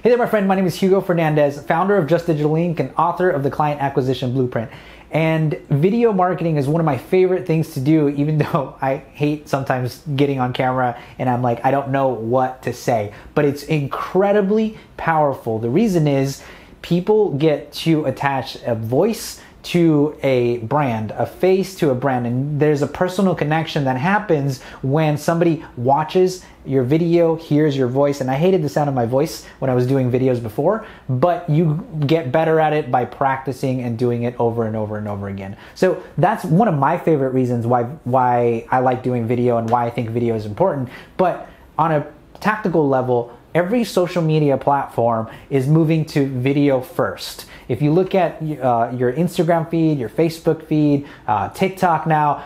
Hey there, my friend. My name is Hugo Fernandez, founder of Just Digital Inc. and author of the Client Acquisition Blueprint. And video marketing is one of my favorite things to do, even though I hate sometimes getting on camera and I'm like, I don't know what to say. But it's incredibly powerful. The reason is people get to attach a voice to a brand, a face to a brand, and there's a personal connection that happens when somebody watches your video, hears your voice. And I hated the sound of my voice when I was doing videos before, but you get better at it by practicing and doing it over and over and over again. So that's one of my favorite reasons why I like doing video and why I think video is important. But on a tactical level, every social media platform is moving to video first. If you look at your Instagram feed, your Facebook feed, TikTok now,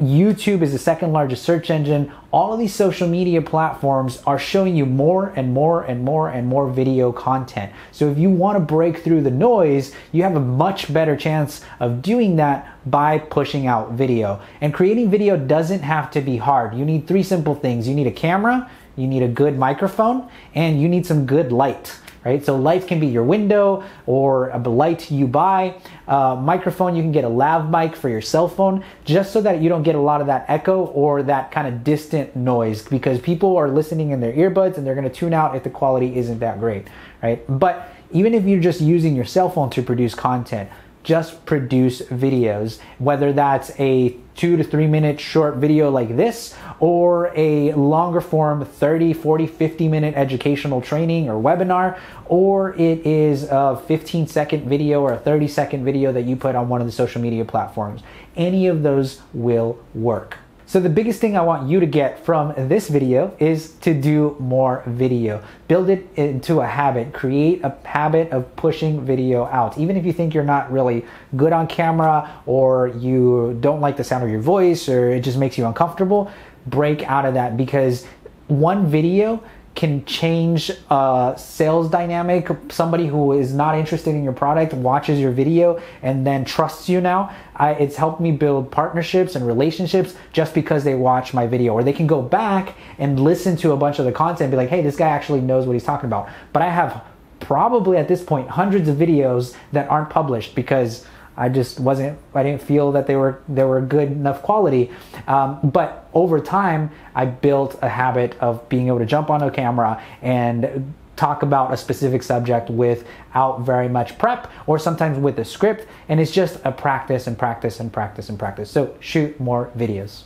YouTube is the second largest search engine. All of these social media platforms are showing you more and more and more and more video content. So if you want to break through the noise, you have a much better chance of doing that by pushing out video. And creating video doesn't have to be hard. You need three simple things. You need a camera, you need a good microphone, and you need some good light. Right? So light can be your window or a light you buy. Microphone, you can get a lav mic for your cell phone just so that you don't get a lot of that echo or that kind of distant noise, because people are listening in their earbuds and they're going to tune out if the quality isn't that great, right? But even if you're just using your cell phone to produce content, just produce videos, whether that's a 2 to 3 minute short video like this, or a longer form 30, 40, 50 minute educational training or webinar, or it is a 15-second video or a 30-second video that you put on one of the social media platforms. Any of those will work. So the biggest thing I want you to get from this video is to do more video. Build it into a habit. Create a habit of pushing video out. Even if you think you're not really good on camera, or you don't like the sound of your voice, or it just makes you uncomfortable, break out of that, because one video can change a sales dynamic. Somebody who is not interested in your product watches your video and then trusts you now. It's helped me build partnerships and relationships just because they watch my video, or they can go back and listen to a bunch of the content and be like, hey, this guy actually knows what he's talking about. But I have probably at this point hundreds of videos that aren't published because I didn't feel that they were good enough quality. But over time, I built a habit of being able to jump on a camera and talk about a specific subject without very much prep, or sometimes with a script. And it's just a practice and practice and practice and practice. So shoot more videos.